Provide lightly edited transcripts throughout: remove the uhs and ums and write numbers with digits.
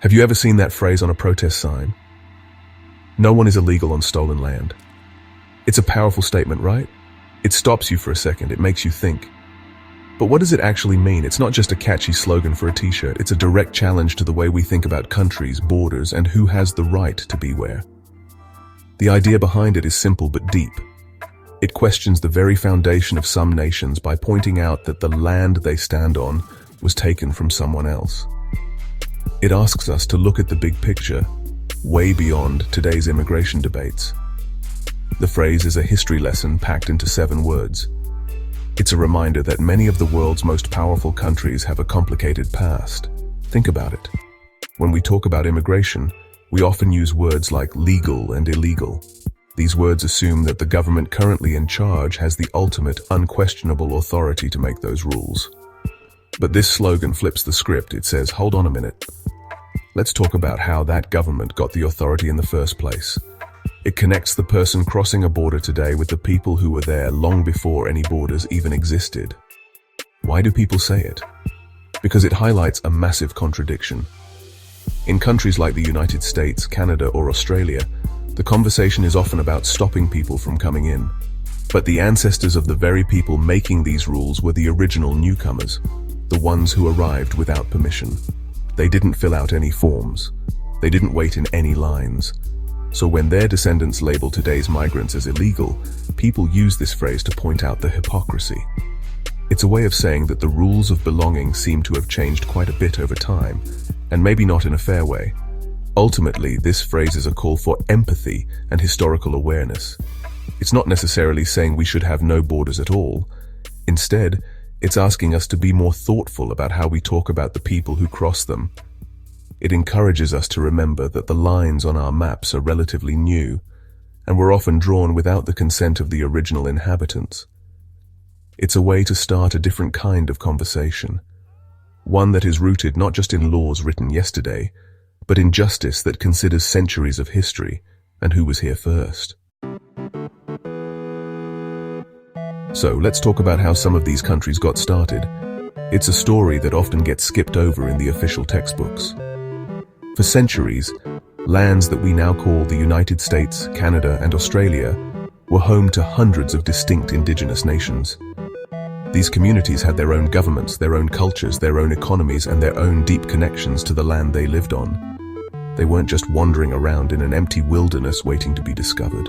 Have you ever seen that phrase on a protest sign? No one is illegal on stolen land. It's a powerful statement, right? It stops you for a second, it makes you think. But what does it actually mean? It's not just a catchy slogan for a t-shirt, it's a direct challenge to the way we think about countries, borders, and who has the right to be where. The idea behind it is simple but deep. It questions the very foundation of some nations by pointing out that the land they stand on was taken from someone else. It asks us to look at the big picture, way beyond today's immigration debates. The phrase is a history lesson packed into 7 words. It's a reminder that many of the world's most powerful countries have a complicated past. Think about it. When we talk about immigration, we often use words like legal and illegal. These words assume that the government currently in charge has the ultimate, unquestionable authority to make those rules. But this slogan flips the script. It says, hold on a minute. Let's talk about how that government got the authority in the first place. It connects the person crossing a border today with the people who were there long before any borders even existed. Why do people say it? Because it highlights a massive contradiction. In countries like the United States, Canada, or Australia, the conversation is often about stopping people from coming in. But the ancestors of the very people making these rules were the original newcomers, the ones who arrived without permission. They didn't fill out any forms. They didn't wait in any lines. So when their descendants label today's migrants as illegal, people use this phrase to point out the hypocrisy. It's a way of saying that the rules of belonging seem to have changed quite a bit over time, and maybe not in a fair way. Ultimately, this phrase is a call for empathy and historical awareness. It's not necessarily saying we should have no borders at all. Instead, it's asking us to be more thoughtful about how we talk about the people who cross them. It encourages us to remember that the lines on our maps are relatively new, and were often drawn without the consent of the original inhabitants. It's a way to start a different kind of conversation, one that is rooted not just in laws written yesterday, but in justice that considers centuries of history and who was here first. So let's talk about how some of these countries got started. It's a story that often gets skipped over in the official textbooks. For centuries, lands that we now call the United States, Canada, and Australia were home to hundreds of distinct indigenous nations. These communities had their own governments, their own cultures, their own economies, and their own deep connections to the land they lived on. They weren't just wandering around in an empty wilderness waiting to be discovered.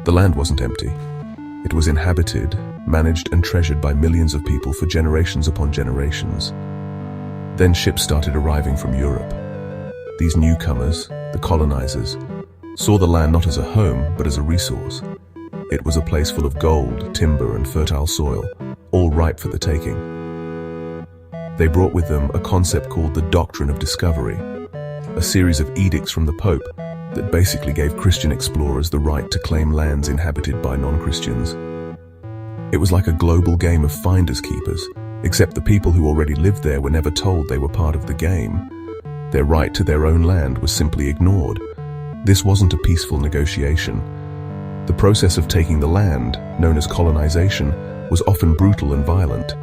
The land wasn't empty. It was inhabited, managed, and treasured by millions of people for generations upon generations. Then ships started arriving from Europe. These newcomers, the colonizers, saw the land not as a home, but as a resource. It was a place full of gold, timber, and fertile soil, all ripe for the taking. They brought with them a concept called the Doctrine of Discovery, a series of edicts from the Pope that basically gave Christian explorers the right to claim lands inhabited by non-Christians. It was like a global game of finders keepers, except the people who already lived there were never told they were part of the game. Their right to their own land was simply ignored. This wasn't a peaceful negotiation. The process of taking the land, known as colonization, was often brutal and violent.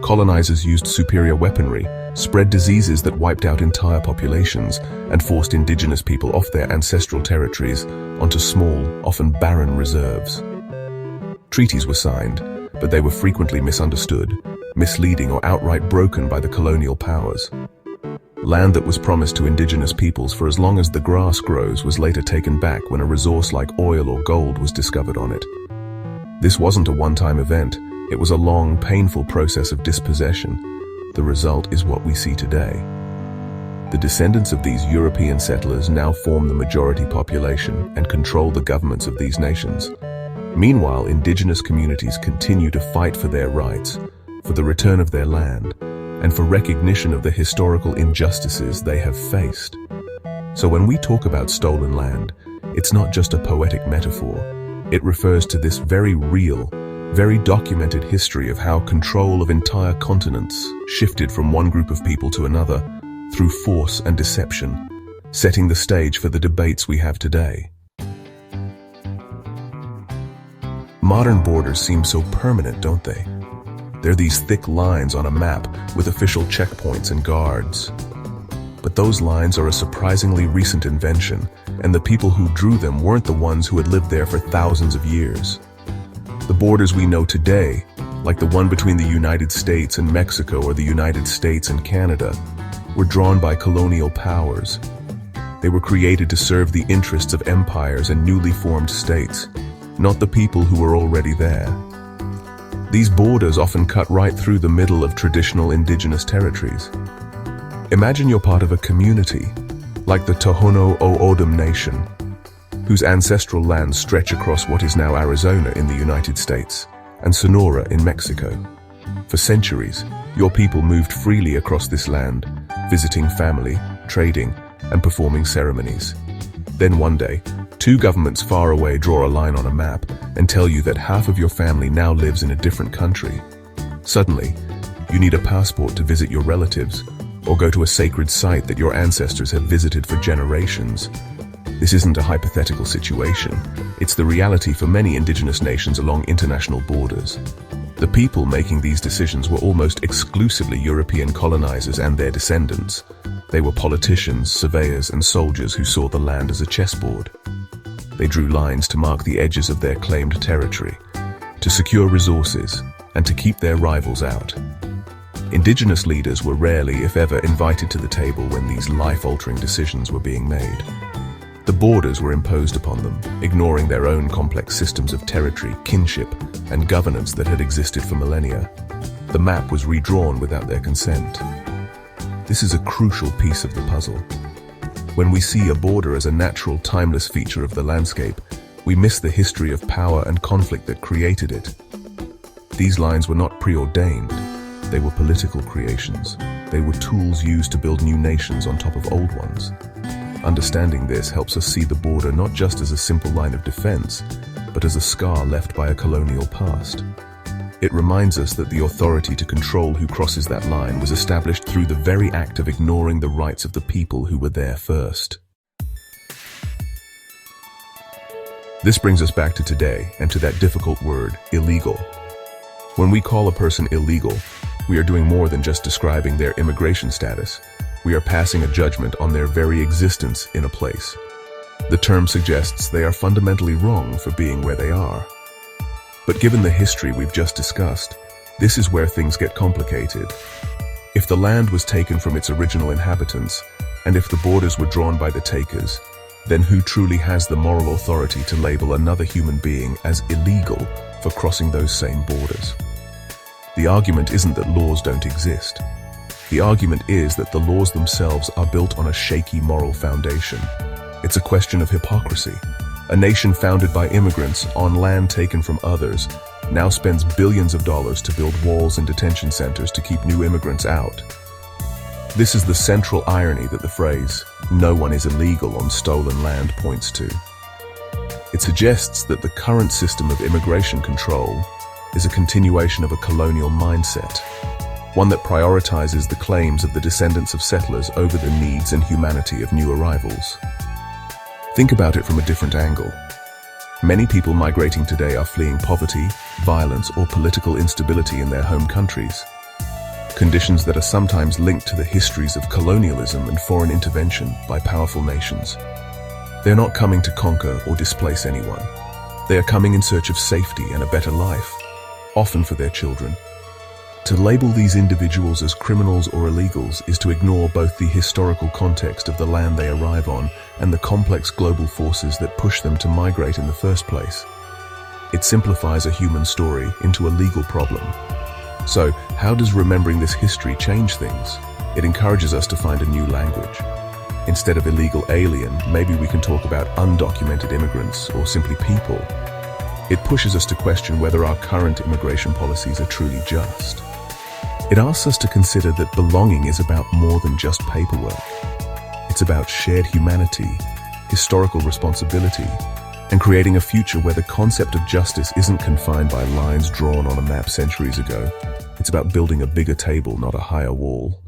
Colonizers used superior weaponry, spread diseases that wiped out entire populations, and forced indigenous people off their ancestral territories onto small, often barren reserves. Treaties were signed, but they were frequently misunderstood, misleading, or outright broken by the colonial powers. Land that was promised to indigenous peoples for as long as the grass grows was later taken back when a resource like oil or gold was discovered on it. This wasn't a one-time event. It was a long, painful process of dispossession. The result is what we see today. The descendants of these European settlers now form the majority population and control the governments of these nations. Meanwhile, indigenous communities continue to fight for their rights, for the return of their land, and for recognition of the historical injustices they have faced. So when we talk about stolen land, it's not just a poetic metaphor. It refers to this very real, very documented history of how control of entire continents shifted from one group of people to another through force and deception, setting the stage for the debates we have today. Modern borders seem so permanent, don't they? They're these thick lines on a map with official checkpoints and guards. But those lines are a surprisingly recent invention, and the people who drew them weren't the ones who had lived there for thousands of years. The borders we know today, like the one between the United States and Mexico or the United States and Canada, were drawn by colonial powers. They were created to serve the interests of empires and newly formed states, not the people who were already there. These borders often cut right through the middle of traditional indigenous territories. Imagine you're part of a community, like the Tohono O'odham Nation, whose ancestral lands stretch across what is now Arizona in the United States and Sonora in Mexico. For centuries, your people moved freely across this land, visiting family, trading, and performing ceremonies. Then one day, two governments far away draw a line on a map and tell you that half of your family now lives in a different country. Suddenly, you need a passport to visit your relatives or go to a sacred site that your ancestors have visited for generations. This isn't a hypothetical situation. It's the reality for many indigenous nations along international borders. The people making these decisions were almost exclusively European colonizers and their descendants. They were politicians, surveyors, and soldiers who saw the land as a chessboard. They drew lines to mark the edges of their claimed territory, to secure resources, and to keep their rivals out. Indigenous leaders were rarely, if ever, invited to the table when these life-altering decisions were being made. The borders were imposed upon them, ignoring their own complex systems of territory, kinship, and governance that had existed for millennia. The map was redrawn without their consent. This is a crucial piece of the puzzle. When we see a border as a natural, timeless feature of the landscape, we miss the history of power and conflict that created it. These lines were not preordained. They were political creations. They were tools used to build new nations on top of old ones. Understanding this helps us see the border not just as a simple line of defense, but as a scar left by a colonial past. It reminds us that the authority to control who crosses that line was established through the very act of ignoring the rights of the people who were there first. This brings us back to today and to that difficult word, illegal. When we call a person illegal, we are doing more than just describing their immigration status. We are passing a judgment on their very existence in a place. The term suggests they are fundamentally wrong for being where they are. But given the history we've just discussed, this is where things get complicated. If the land was taken from its original inhabitants, and if the borders were drawn by the takers, then who truly has the moral authority to label another human being as illegal for crossing those same borders? The argument isn't that laws don't exist. The argument is that the laws themselves are built on a shaky moral foundation. It's a question of hypocrisy. A nation founded by immigrants on land taken from others now spends billions of dollars to build walls and detention centers to keep new immigrants out. This is the central irony that the phrase, "no one is illegal on stolen land," points to. It suggests that the current system of immigration control is a continuation of a colonial mindset, one that prioritizes the claims of the descendants of settlers over the needs and humanity of new arrivals. Think about it from a different angle. Many people migrating today are fleeing poverty, violence, or political instability in their home countries, conditions that are sometimes linked to the histories of colonialism and foreign intervention by powerful nations. They're not coming to conquer or displace anyone. They are coming in search of safety and a better life, often for their children. To label these individuals as criminals or illegals is to ignore both the historical context of the land they arrive on and the complex global forces that push them to migrate in the first place. It simplifies a human story into a legal problem. So, how does remembering this history change things? It encourages us to find a new language. Instead of illegal alien, maybe we can talk about undocumented immigrants or simply people. It pushes us to question whether our current immigration policies are truly just. It asks us to consider that belonging is about more than just paperwork. It's about shared humanity, historical responsibility, and creating a future where the concept of justice isn't confined by lines drawn on a map centuries ago. It's about building a bigger table, not a higher wall.